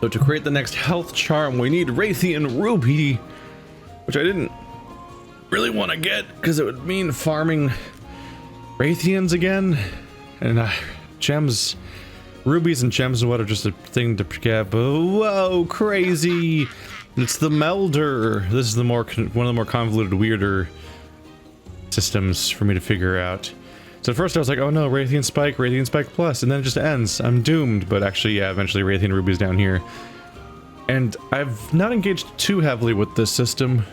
So to create the next health charm, we need Raytheon Ruby, which I didn't really want to get because it would mean farming Raytheons again. And gems, rubies and gems and what are just a thing to get. But whoa, crazy! It's the melder. This is the one of the more convoluted, weirder systems for me to figure out. So at first I was like, oh no, Raytheon Spike Plus, and then it just ends. I'm doomed. But actually, yeah, eventually Raytheon Ruby's down here. And I've not engaged too heavily with this system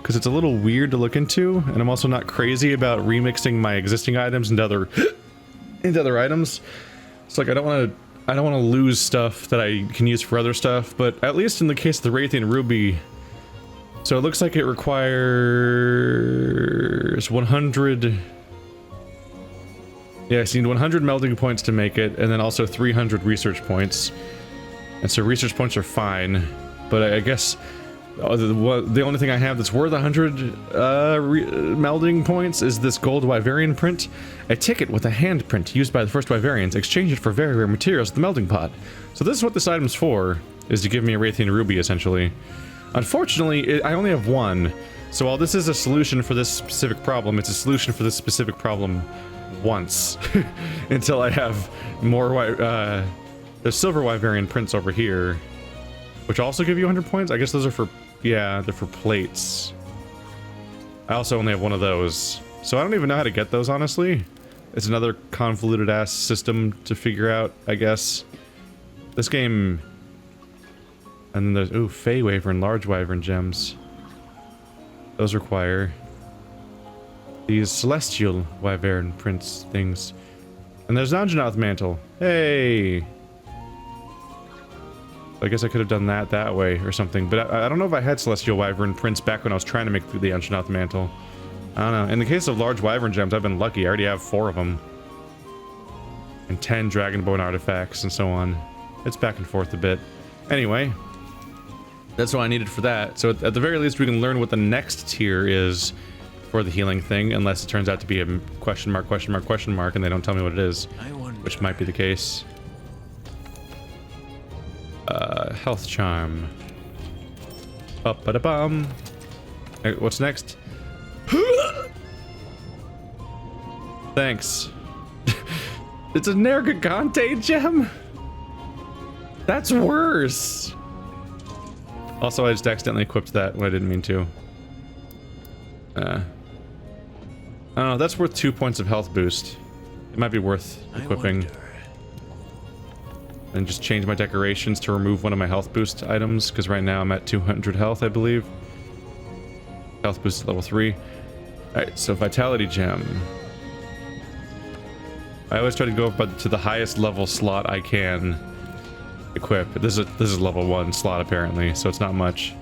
because it's a little weird to look into, and I'm also not crazy about remixing my existing items into other items. It's like I don't want to lose stuff that I can use for other stuff, but at least in the case of the Raytheon Ruby, so it looks like it requires 100. Yeah, I need 100 melding points to make it, and then also 300 research points. And so research points are fine, but I guess the only thing I have that's worth 100 melding points is this gold Wyverian print. A ticket with a handprint used by the first Wyverians. Exchange it for very rare materials at the melting pot. So this is what this item's for, is to give me a Raytheon Ruby, essentially. Unfortunately, I only have one. So while this is a solution for this specific problem, it's a solution for this specific problem once. Until I have more there's silver Wyverian prints over here, which also give you 100 points. I guess those are for, yeah, they're for plates. I also only have one of those, so I don't even know how to get those, honestly. It's another convoluted ass system to figure out, I guess. This game, and then there's, ooh, Fey Wyvern, large Wyvern gems. Those require these celestial Wyvern prints things. And there's Anjanath Mantle. Hey! I guess I could have done that way or something, but I don't know if I had Celestial Wyvern prints back when I was trying to make the Anjanath Mantle. I don't know. In the case of large Wyvern gems, I've been lucky. I already have 4 of them. And 10 Dragonbone artifacts and so on. It's back and forth a bit. Anyway, that's what I needed for that. So at the very least, we can learn what the next tier is for the healing thing, unless it turns out to be a question mark, and they don't tell me what it is, which might be the case. Health charm. Up-a-da-bum. What's next? Thanks. It's a Nergigante gem? That's worse. Also, I just accidentally equipped that when I didn't mean to. I don't know, that's worth 2 points of health boost. It might be worth equipping. And just change my decorations to remove one of my health boost items, because right now I'm at 200 health, I believe. Health boost at level 3. Alright, so Vitality Gem. I always try to go up to the highest level slot I can equip. This is level 1 slot apparently, so it's not much.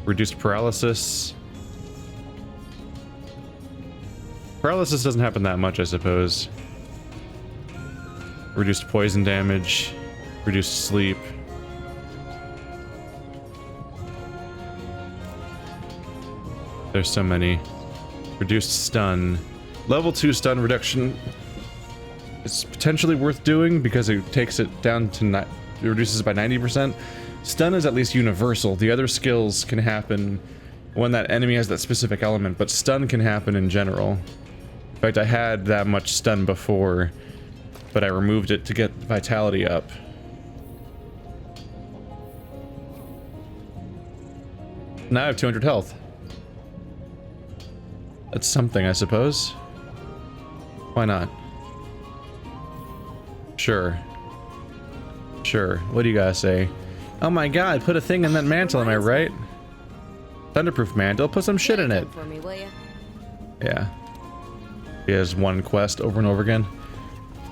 Reduced paralysis. Paralysis doesn't happen that much, I suppose. Reduced poison damage, reduced sleep. There's so many. Reduced stun. Level 2 stun reduction. It's potentially worth doing because it takes it down to it reduces it by 90%. Stun is at least universal. The other skills can happen when that enemy has that specific element, but stun can happen in general. In fact, I had that much stun before, but I removed it to get vitality up. Now I have 200 health. That's something, I suppose. Why not? Sure. Sure. What do you guys say? Oh my god, put a thing in that mantle, am I right? Thunderproof mantle, put some shit in it. For me, will you? Yeah. He has one quest over and over again.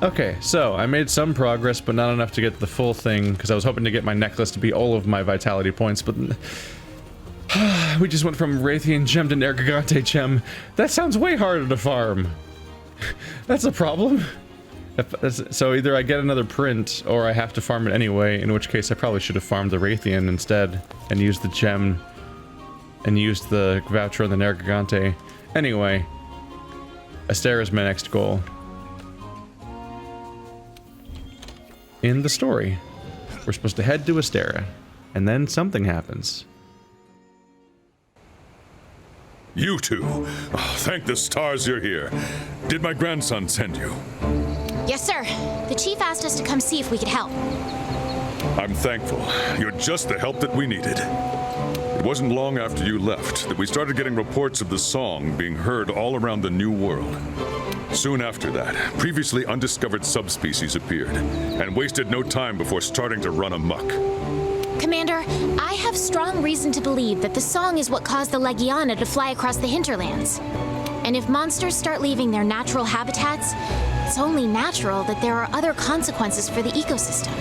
Okay, so I made some progress, but not enough to get the full thing, because I was hoping to get my necklace to be all of my vitality points, but we just went from Raytheon Gem to Nergigante Gem. That sounds way harder to farm. That's a problem. So either I get another print, or I have to farm it anyway, in which case I probably should have farmed the Raytheon instead, and used the gem, and used the voucher on the Nergigante. Anyway, Astera is my next goal in the story. We're supposed to head to Astera, and then something happens. You two. Oh, thank the stars you're here. Did my grandson send you? Yes, sir. The chief asked us to come see if we could help. I'm thankful. You're just the help that we needed. It wasn't long after you left that we started getting reports of the song being heard all around the New World. Soon after that, previously undiscovered subspecies appeared, and wasted no time before starting to run amok. Commander, I have strong reason to believe that the song is what caused the Legiana to fly across the hinterlands. And if monsters start leaving their natural habitats, it's only natural that there are other consequences for the ecosystem.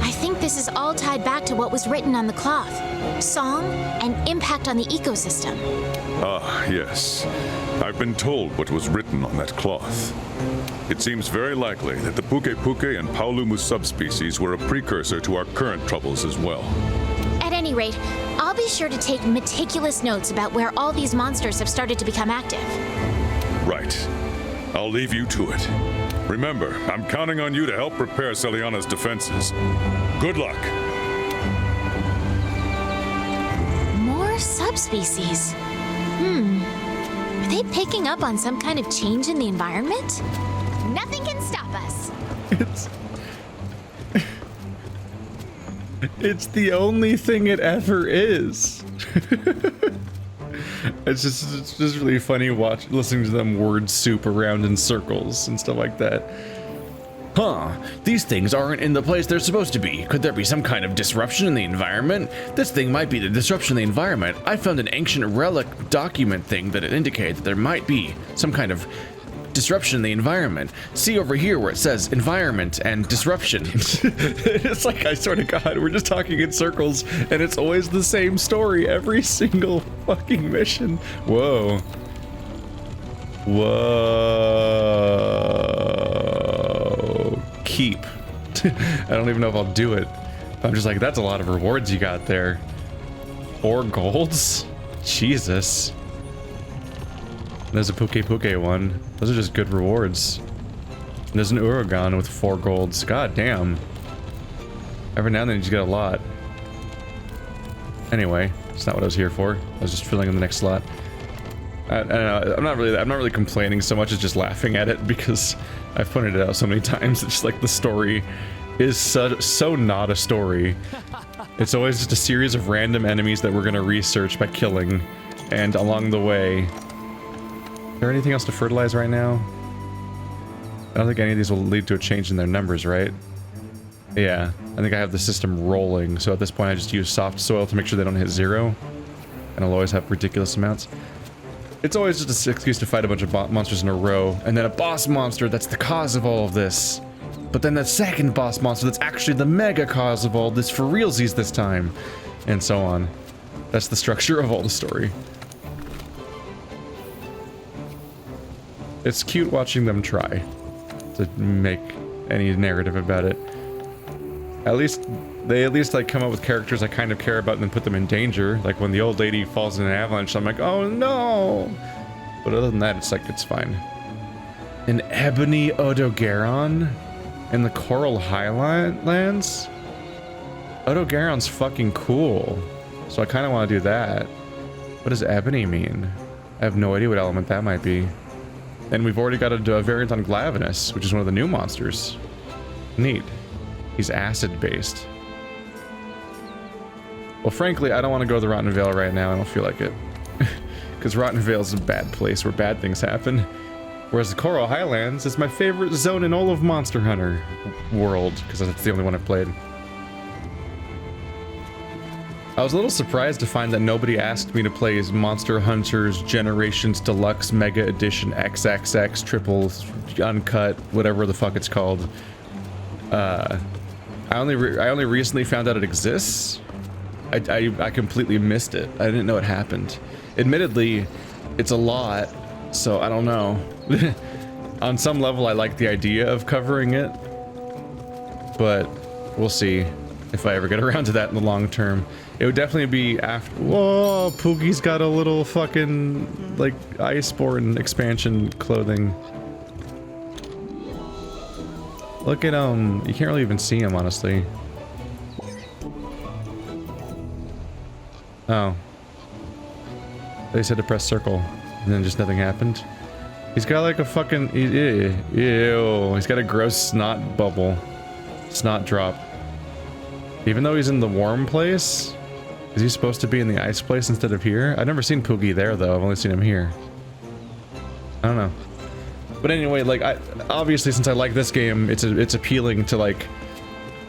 I think this is all tied back to what was written on the cloth. Song and impact on the ecosystem. Ah, yes. I've been told what was written on that cloth. It seems very likely that the Puke Puke and Paulumu subspecies were a precursor to our current troubles as well. At any rate, I'll be sure to take meticulous notes about where all these monsters have started to become active. Right. I'll leave you to it. Remember, I'm counting on you to help repair Celiana's defenses. Good luck. More subspecies. Are they picking up on some kind of change in the environment? Nothing can stop us. It's the only thing it ever is. It's just really funny listening to them word soup around in circles and stuff like that. Huh, these things aren't in the place they're supposed to be. Could there be some kind of disruption in the environment? This thing might be the disruption in the environment. I found an ancient relic document thing that indicated that there might be some kind of disruption in the environment. See over here where it says environment and disruption. It's like, I swear to God, we're just talking in circles and it's always the same story every single fucking mission. Whoa. Whoa. Keep. I don't even know if I'll do it. I'm just like, that's a lot of rewards you got there. 4 golds? Jesus. There's a Puke Puke one. Those are just good rewards. And there's an Odogaron with 4 golds. God damn. Every now and then you just get a lot. Anyway, it's not what I was here for. I was just filling in the next slot. I don't know. I'm not really complaining so much as just laughing at it because I've pointed it out so many times. It's just like the story is so not a story. It's always just a series of random enemies that we're gonna research by killing, and along the way. Is there anything else to fertilize right now? I don't think any of these will lead to a change in their numbers, right? Yeah, I think I have the system rolling, so at this point I just use soft soil to make sure they don't hit 0. And I'll always have ridiculous amounts. It's always just an excuse to fight a bunch of monsters in a row, and then a boss monster that's the cause of all of this. But then that second boss monster that's actually the mega cause of all this for realsies this time. And so on. That's the structure of all the story. It's cute watching them try to make any narrative about it. They at least like come up with characters I kind of care about and then put them in danger. Like when the old lady falls in an avalanche, I'm like, oh no! But other than that, it's like, it's fine. An Ebony Odogaron in the Coral Highlands? Odogaron's fucking cool. So I kind of want to do that. What does Ebony mean? I have no idea what element that might be. And we've already got a variant on Glavenus, which is one of the new monsters. Neat. He's acid-based. Well, frankly, I don't want to go to the Rotten Vale right now. I don't feel like it. Because Rotten Vale is a bad place where bad things happen. Whereas the Coral Highlands is my favorite zone in all of Monster Hunter world, because that's the only one I've played. I was a little surprised to find that nobody asked me to play as Monster Hunters Generations Deluxe Mega Edition XXX Triple Uncut, whatever the fuck it's called. I only recently found out it exists. I completely missed it. I didn't know it happened. Admittedly, it's a lot, so I don't know. On some level, I like the idea of covering it, but we'll see if I ever get around to that in the long term. It would definitely be after. Whoa, Poogie's got a little fucking like Iceborne expansion clothing. Look at him. You can't really even see him, honestly. Oh. They said to press circle, and then just nothing happened. He's got like a fucking... Ew. He's got a gross snot bubble. Snot drop. Even though he's in the warm place? Is he supposed to be in the ice place instead of here? I've never seen Poogie there, though. I've only seen him here. I don't know. But anyway, like, obviously, since I like this game, it's appealing to, like,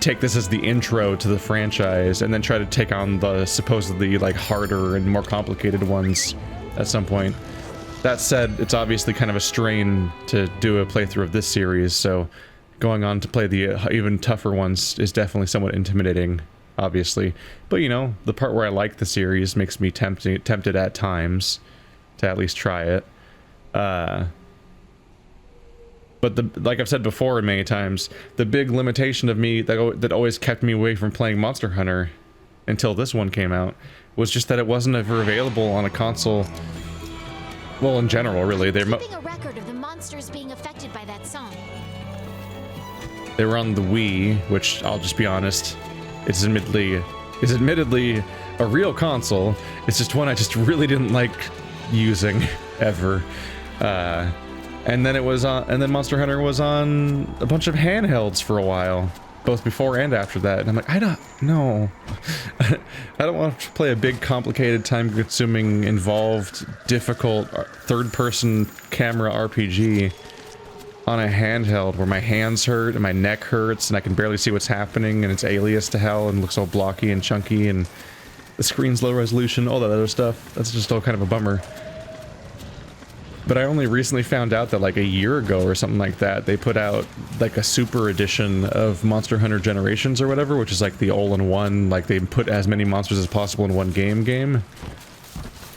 take this as the intro to the franchise and then try to take on the supposedly, like, harder and more complicated ones at some point. That said, it's obviously kind of a strain to do a playthrough of this series, so going on to play the even tougher ones is definitely somewhat intimidating, obviously. But, you know, the part where I like the series makes me tempted at times to at least try it. But like I've said before many times, the big limitation of me that always kept me away from playing Monster Hunter until this one came out was just that it wasn't ever available on a console. Well, in general, really. They're keeping a record of the monsters being affected by that song. They were on the Wii, which I'll just be honest, is admittedly a real console. It's just one I just really didn't like using ever. And then it was on, and then Monster Hunter was on a bunch of handhelds for a while, both before and after that. And I'm like, I don't know. I don't want to play a big, complicated, time-consuming, involved, difficult, third-person camera RPG on a handheld where my hands hurt and my neck hurts and I can barely see what's happening and it's alias to hell and looks all blocky and chunky and the screen's low resolution, all that other stuff. That's just all kind of a bummer. But I only recently found out that like a year ago or something like that, they put out like a super edition of Monster Hunter Generations or whatever, which is like the all-in-one, like they put as many monsters as possible in one game.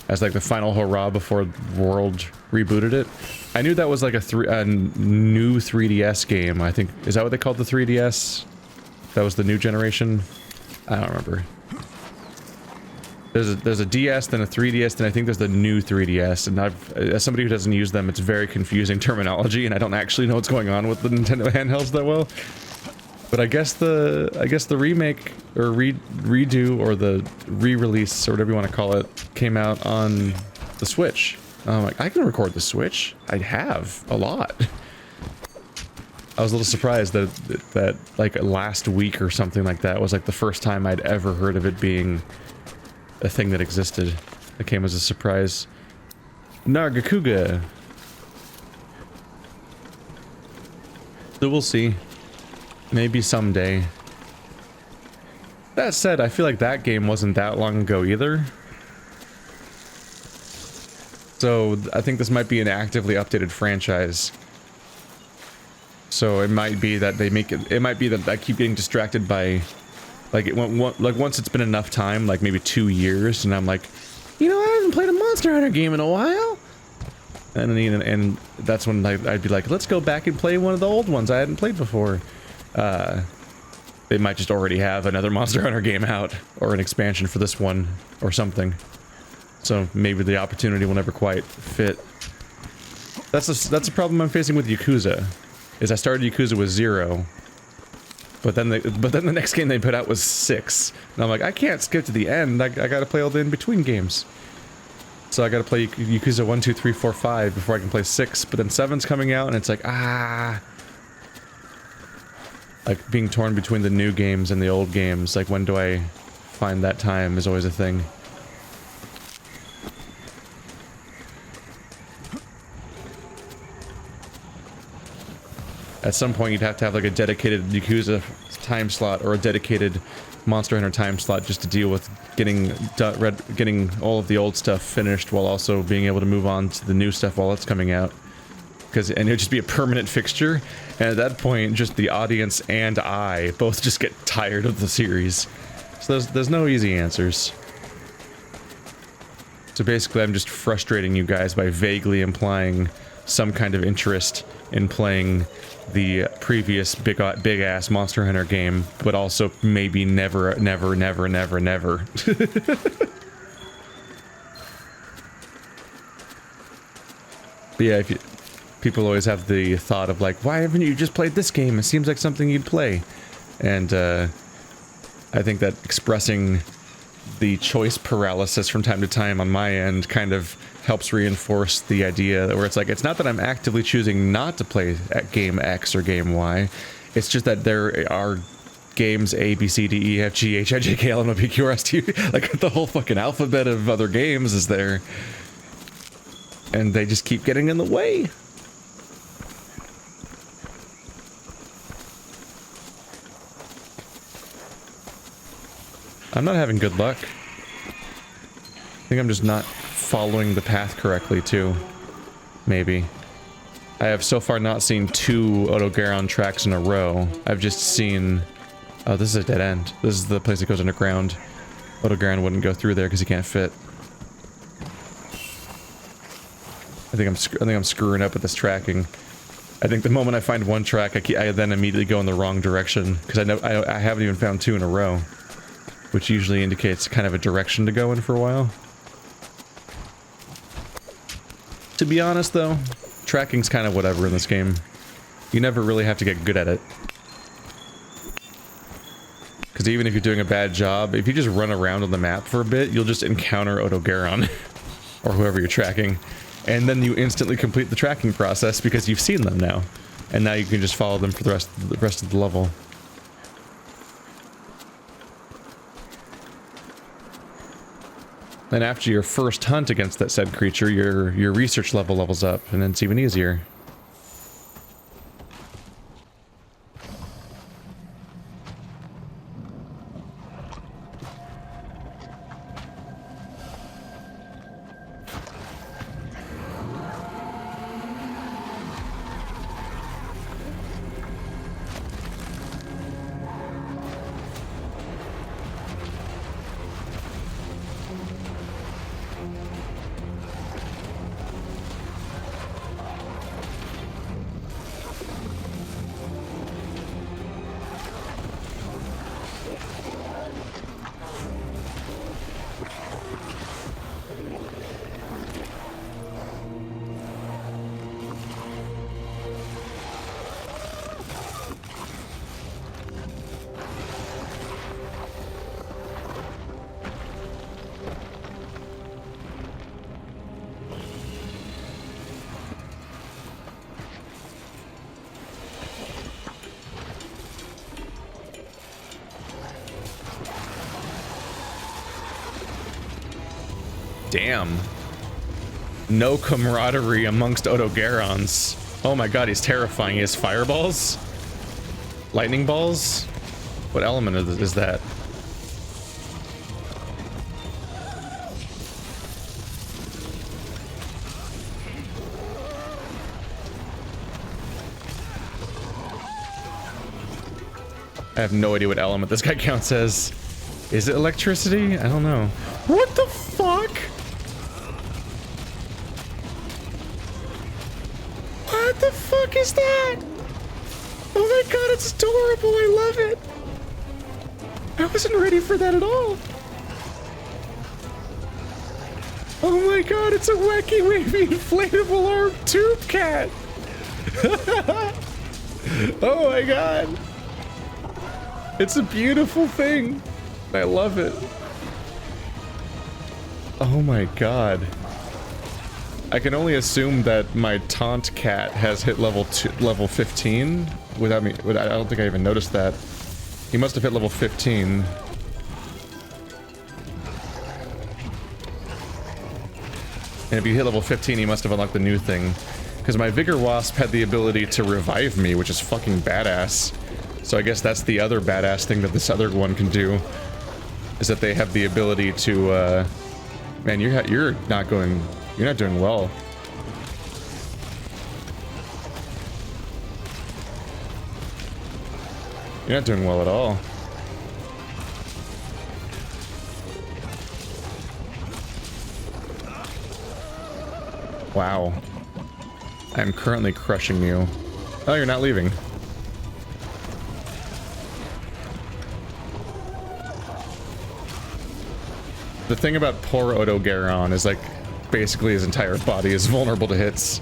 As like the final hurrah before World rebooted it. I knew that was like a new 3DS game, I think. Is that what they called the 3DS? That was the new generation? I don't remember. There's a DS, then a 3DS, then I think there's the new 3DS, and as somebody who doesn't use them, it's very confusing terminology, and I don't actually know what's going on with the Nintendo handhelds that well. But I guess the remake, or redo, or the re-release, or whatever you want to call it, came out on the Switch. I'm like, I can record the Switch. I have a lot. I was a little surprised that like last week or something like that was like the first time I'd ever heard of it being a thing that existed. It came as a surprise. Nargacuga. So we'll see. Maybe someday. That said, I feel like that game wasn't that long ago either. So I think this might be an actively updated franchise. So it might be that they make it. It might be that I keep getting distracted by, like, like once it's been enough time, like maybe 2 years, and I'm like, you know, I haven't played a Monster Hunter game in a while. And that's when I'd be like, let's go back and play one of the old ones I hadn't played before. They might just already have another Monster Hunter game out, or an expansion for this one, or something. So maybe the opportunity will never quite fit. That's a problem I'm facing with Yakuza. Is I started Yakuza with 0, but then the next game they put out was 6, and I'm like, I can't skip to the end. I gotta play all the in-between games. So I gotta play Yakuza 1, 2, 3, 4, 5 before I can play 6. But then 7's coming out, and it's like, like being torn between the new games and the old games. Like, when do I find that time is always a thing. At some point, you'd have to have like a dedicated Yakuza time slot or a dedicated Monster Hunter time slot just to deal with getting all of the old stuff finished while also being able to move on to the new stuff while it's coming out. And it would just be a permanent fixture, and at that point, just the audience and I both just get tired of the series. So there's no easy answers. So basically, I'm just frustrating you guys by vaguely implying some kind of interest in playing the previous big-ass Monster Hunter game, but also maybe never. But yeah, people always have the thought of like, why haven't you just played this game? It seems like something you'd play. And I think that expressing the choice paralysis from time to time on my end kind of helps reinforce the idea that where it's like, it's not that I'm actively choosing not to play at game X or game Y. It's just that there are games A, B, C, D, E, F, G, H, I, J, K, L, M, N, O, P, Q, R, S, T, U. Like the whole fucking alphabet of other games is there. And they just keep getting in the way. I'm not having good luck. I think I'm just not following the path correctly, too. Maybe. I have so far not seen 2 Odogaron tracks in a row. I've just seen... Oh, this is a dead end. This is the place that goes underground. Odogaron wouldn't go through there because he can't fit. I think I'm screwing up with this tracking. I think the moment I find one track, I then immediately go in the wrong direction because I haven't even found 2 in a row, which usually indicates kind of a direction to go in for a while. To be honest, though, tracking's kind of whatever in this game. You never really have to get good at it. Because even if you're doing a bad job, if you just run around on the map for a bit, you'll just encounter Odogaron or whoever you're tracking. And then you instantly complete the tracking process because you've seen them now. And now you can just follow them for the rest of the level. Then after your first hunt against that said creature, your research level levels up, and then it's even easier. Damn. No camaraderie amongst Odogarons. Oh my god, he's terrifying. He has fireballs? Lightning balls? What element is that? I have no idea what element this guy counts as. Is it electricity? I don't know. What the fuck? What the fuck is that? Oh my god, it's adorable. I love it. I wasn't ready for that at all. Oh my god, it's a wacky wavy inflatable arm tube cat. Oh my god. It's a beautiful thing. I love it. Oh my god. I can only assume that my taunt cat has hit level 15 without me. I don't think I even noticed that. He must have hit level 15. And if you hit level 15, he must have unlocked the new thing. Because my Vigor Wasp had the ability to revive me, which is fucking badass. So I guess that's the other badass thing that this other one can do. Is that they have the ability to, man, you're not doing well. You're not doing well at all. Wow. I'm currently crushing you. Oh, you're not leaving. The thing about poor Odogaron is, like, basically his entire body is vulnerable to hits.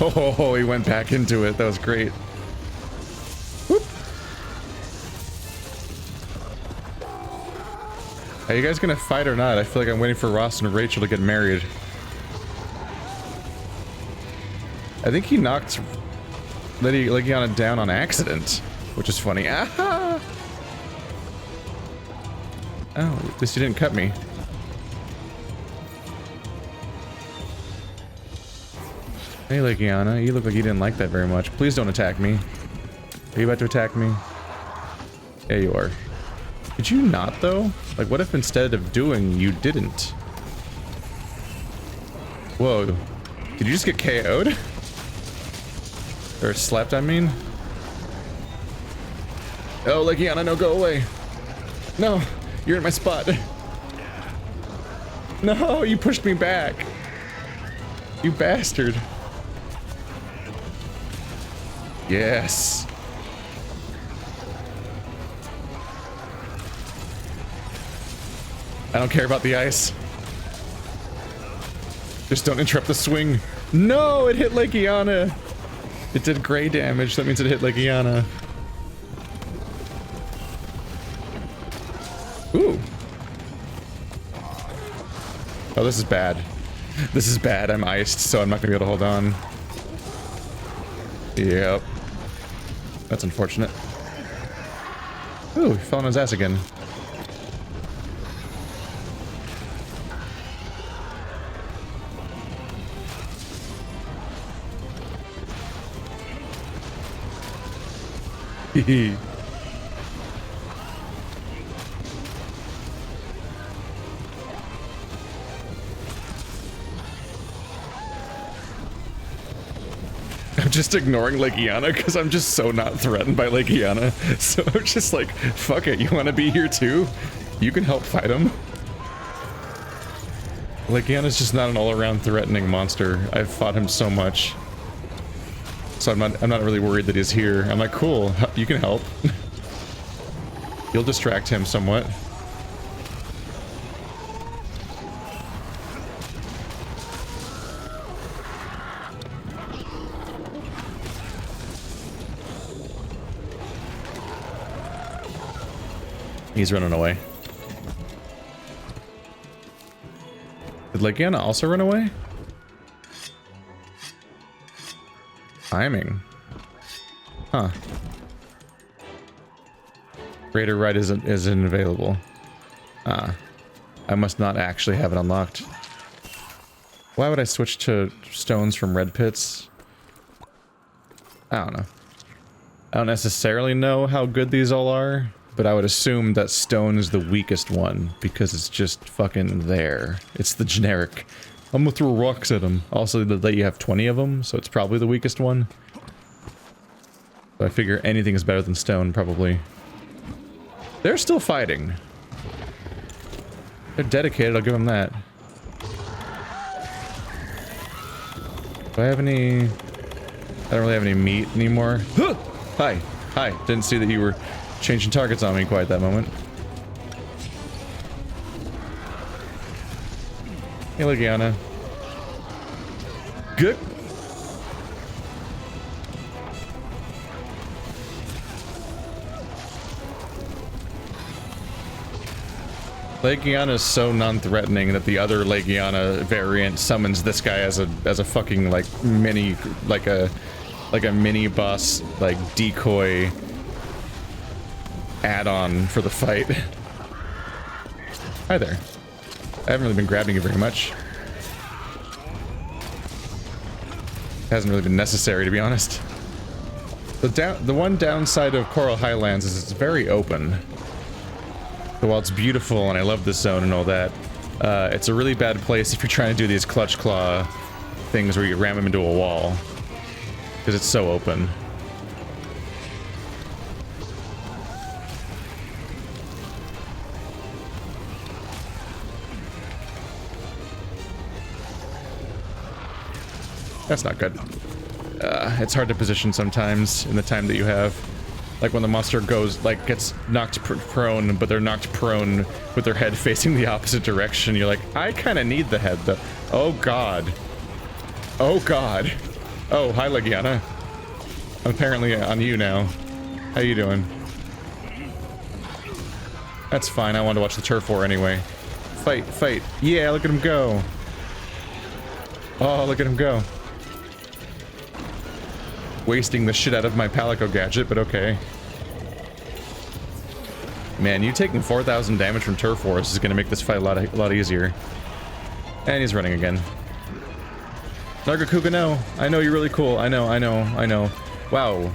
Oh, he went back into it. That was great. Whoop. Are you guys gonna fight or not? I feel like I'm waiting for Ross and Rachel to get married. I think he knocked Legiana down on accident, which is funny. Ah! Oh, at least you didn't cut me. Hey, Legiana, you look like you didn't like that very much. Please don't attack me. Are you about to attack me? Yeah, you are. Did you not, though? Like, what if instead of doing, you didn't? Whoa. Did you just get KO'd? Or slapped, I mean? Oh, Legiana, no, go away. No, you're in my spot. No, you pushed me back. You bastard. Yes. I don't care about the ice. Just don't interrupt the swing. No, it hit Legiana. It did gray damage. That means it hit Legiana. Ooh. Oh, this is bad. This is bad. I'm iced, so I'm not gonna be able to hold on. Yep. That's unfortunate. Ooh, he fell on his ass again. Hee. I'm just ignoring Legiana because I'm just so not threatened by Legiana. So I'm just like, fuck it, you want to be here too? You can help fight him. Legiana's just not an all-around threatening monster. I've fought him so much. So I'm not really worried that he's here. I'm like, cool, you can help. You'll distract him somewhat. He's running away. Did Legiana also run away? Timing. Huh. Raider Ride isn't available. Ah. I must not actually have it unlocked. Why would I switch to stones from red pits? I don't know. I don't necessarily know how good these all are, but I would assume that stone is the weakest one because it's just fucking there. It's the generic. I'm gonna throw rocks at him. Also, that you have 20 of them, so it's probably the weakest one. So I figure anything is better than stone, probably. They're still fighting. They're dedicated, I'll give them that. Do I have any... I don't really have any meat anymore. Hi! Hi! Didn't see that you were changing targets on me quite that moment. Hey, Legiana. Good. Legiana is so non-threatening that the other Legiana variant summons this guy as a fucking like mini like a mini boss like decoy add-on for the fight. Hi there. I haven't really been grabbing you very much. Hasn't really been necessary, to be honest. The one downside of Coral Highlands is it's very open. So while it's beautiful and I love this zone and all that, it's a really bad place if you're trying to do these clutch claw things where you ram them into a wall. Because it's so open. That's not good. It's hard to position sometimes in the time that you have. Like when the monster goes, like, gets knocked prone, but they're knocked prone with their head facing the opposite direction. You're like, I kind of need the head, though. Oh, God. Oh, God. Oh, hi, Legiana. I'm apparently on you now. How you doing? That's fine. I wanted to watch the turf war anyway. Fight, fight. Yeah, look at him go. Oh, look at him go. Wasting the shit out of my Palico gadget, but okay. Man, you taking 4,000 damage from turf wars is going to make this fight a lot easier. And he's running again. Nargacuga, no. I know you're really cool. I know. Wow.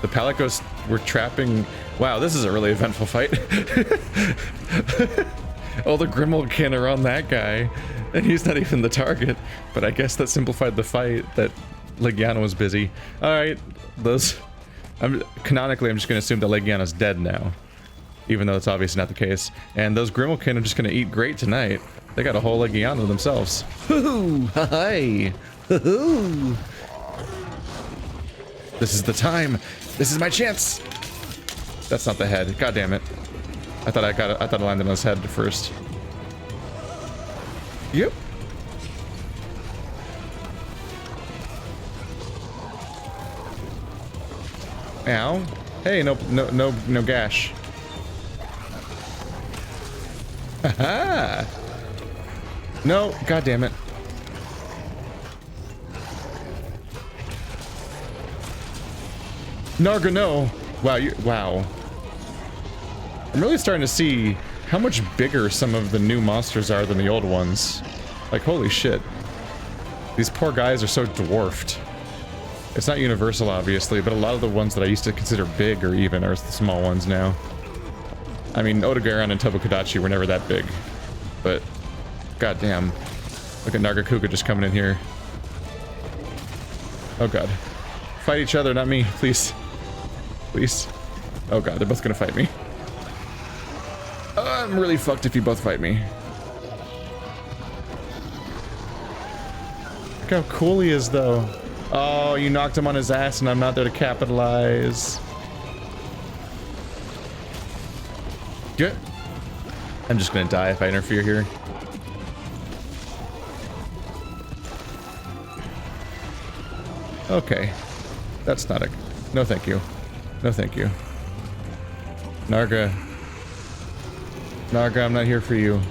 The Palicos were trapping... Wow, this is a really eventful fight. All the Grimalkin are on that guy, and he's not even the target. But I guess that simplified the fight, that Legiana was busy. Alright, those... Canonically, I'm just going to assume that Legiana's dead now. Even though it's obviously not the case. And those Grimalkin are just going to eat great tonight. They got a whole Legiana themselves. Hoo-hoo! Hi! Hoo-hoo! This is the time! This is my chance! That's not the head. God damn it. I thought I landed on his head first. Yep. Ow. Hey, no gash. Haha! No, god damn it. Narga, no! Wow. I'm really starting to see how much bigger some of the new monsters are than the old ones. Like, holy shit. These poor guys are so dwarfed. It's not universal, obviously, but a lot of the ones that I used to consider big or even are the small ones now. I mean, Odogaron and Tobokodachi were never that big. But, goddamn. Look at Nargacuga just coming in here. Oh god. Fight each other, not me, please. Please. Oh god, they're both gonna fight me. I'm really fucked if you both fight me. Look how cool he is, though. Oh, you knocked him on his ass and I'm not there to capitalize. Good. I'm just gonna die if I interfere here. Okay. That's not a... No thank you. No thank you. Narga. Narga, I'm not here for you.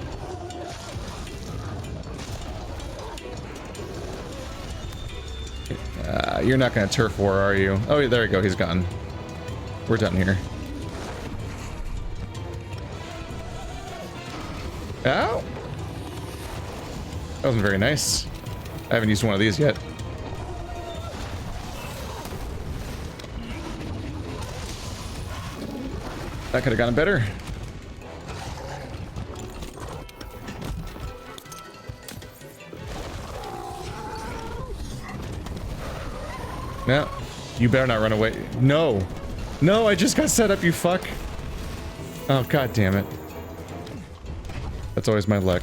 You're not gonna turf war, are you? Oh, there you go, he's gone. We're done here. Ow! That wasn't very nice. I haven't used one of these yet. That could have gotten better. No. You better not run away. No. No, I just got set up, you fuck. Oh, god damn it. That's always my luck.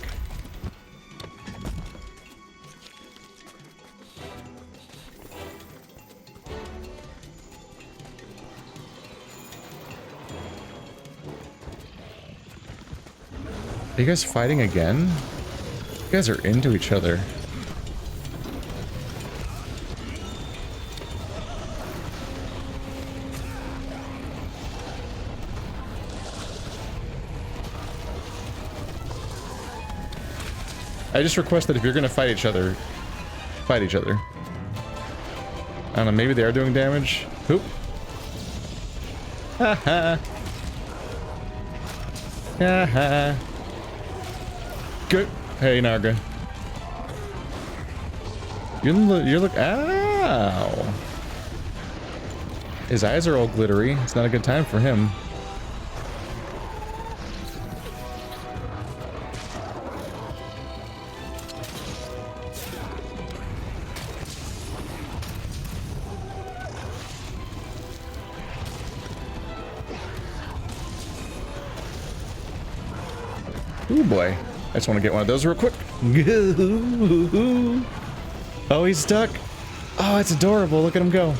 Are you guys fighting again? You guys are into each other. I just request that if you're gonna fight each other, fight each other. I don't know, maybe they are doing damage. Oop. Haha. Haha. Good. Hey, Narga. You look. Ow. His eyes are all glittery. It's not a good time for him. Ooh boy. I just want to get one of those real quick. Oh, he's stuck. Oh, it's adorable. Look at him go.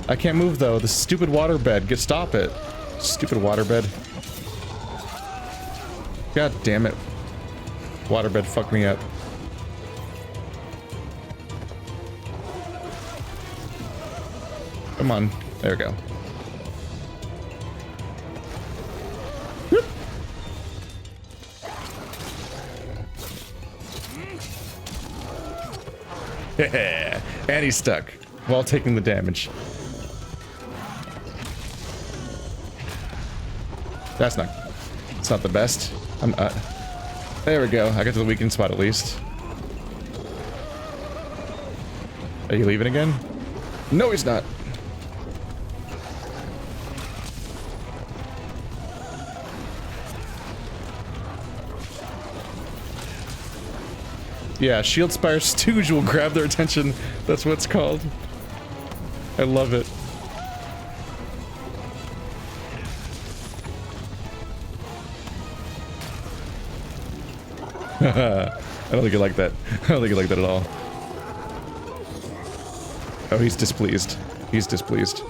I can't move though. The stupid waterbed. Stop it. Stupid waterbed. God damn it. Waterbed fucked me up. Come on. There we go. Whoop. And he's stuck while taking the damage. It's not the best. There we go. I got to the weakened spot at least. Are you leaving again? No, he's not. Yeah, Shield Spire Stooge will grab their attention. That's what it's called. I love it. I don't think you like that. I don't think you like that at all. Oh, he's displeased. He's displeased.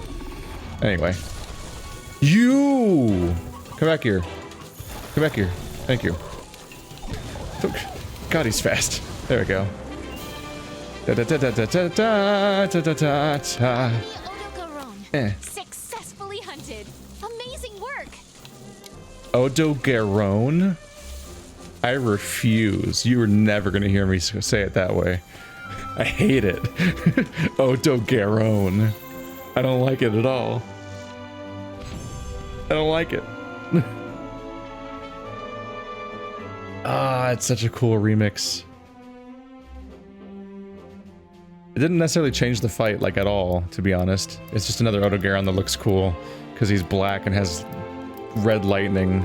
Anyway. You! Come back here. Come back here. Thank you. God, he's fast. There we go. Da da da da da da da da da da da. Odogaron. Successfully hunted. Amazing work. Odogaron? I refuse. You were never going to hear me say it that way. I hate it. Odogaron. I don't like it at all. I don't like it. Ah, it's such a cool remix. It didn't necessarily change the fight, like, at all, to be honest. It's just another Odogaron that looks cool, because he's black and has red lightning,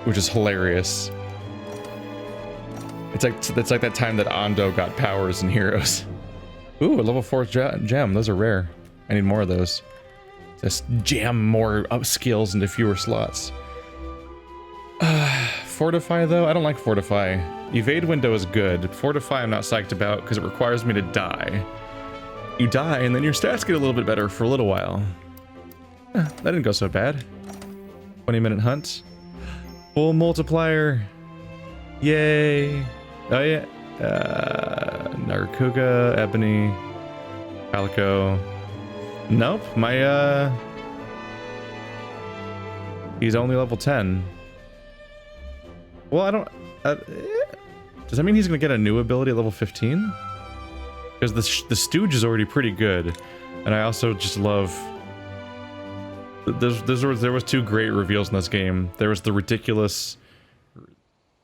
which is hilarious. It's like that time that Ondo got powers in Heroes. Ooh, a level 4 gem. Those are rare. I need more of those. Just jam more up skills into fewer slots. Fortify, though? I don't like Fortify. Evade window is good. Fortify I'm not psyched about because it requires me to die. You die and then your stats get a little bit better for a little while. That didn't go so bad. 20-minute hunt. Full multiplier. Yay. Oh yeah. Narkuga, Ebony, Calico. Nope, my he's only level 10. Well, I don't does that mean he's gonna get a new ability at level 15? Because the Stooge is already pretty good, and I also just love. There was two great reveals in this game. There was the ridiculous,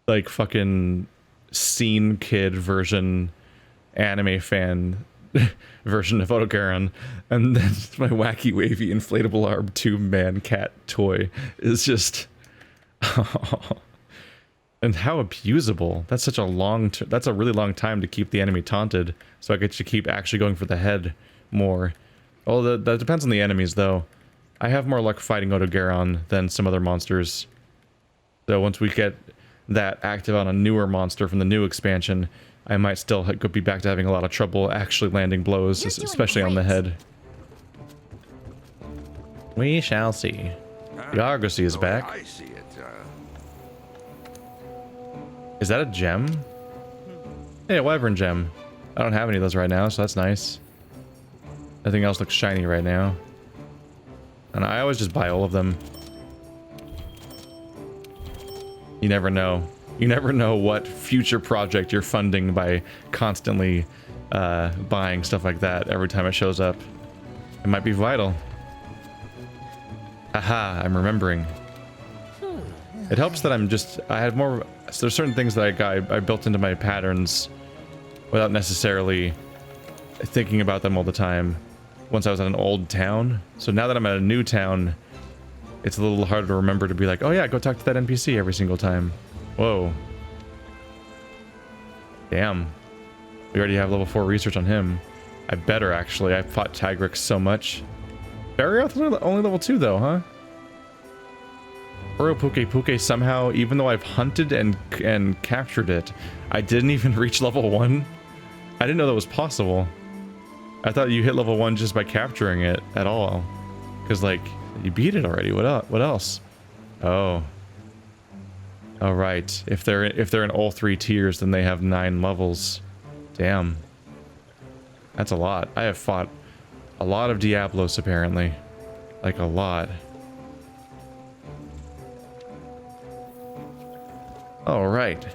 like, fucking scene kid version, anime fan version of Odogaron, and then my wacky wavy inflatable arm two-man cat toy is just and how abusable. That's such a that's a really long time to keep the enemy taunted, so I get to keep actually going for the head more. Well, that depends on the enemies, though. I have more luck fighting Odogaron than some other monsters. So once we get that active on a newer monster from the new expansion, I might still be back to having a lot of trouble actually landing blows, especially on the head. We shall see. The Argosy is back. I see it. Is that a gem? Yeah, Wyvern gem. I don't have any of those right now, so that's nice. Everything else looks shiny right now. And I always just buy all of them. You never know. You never know what future project you're funding by constantly buying stuff like that every time it shows up. It might be vital. Aha, I'm remembering. It helps that I have more. So there's certain things that I built into my patterns without necessarily thinking about them all the time once I was at an old town. So now that I'm at a new town, it's a little harder to remember to be like, oh yeah, go talk to that NPC every single time. Whoa. Damn. We already have level 4 research on him. I better, actually. I fought Tigrex so much. Barioth only level 2 though, huh? Puke somehow, even though I've hunted and captured it, I didn't even reach level 1. I didn't know that was possible. I thought you hit level 1 just by capturing it at all. Because, like, you beat it already. What else? Oh. Oh, right. If they're in all 3 tiers, then they have 9 levels. Damn. That's a lot. I have fought A lot of Diablos, apparently. Like, a lot. Alright.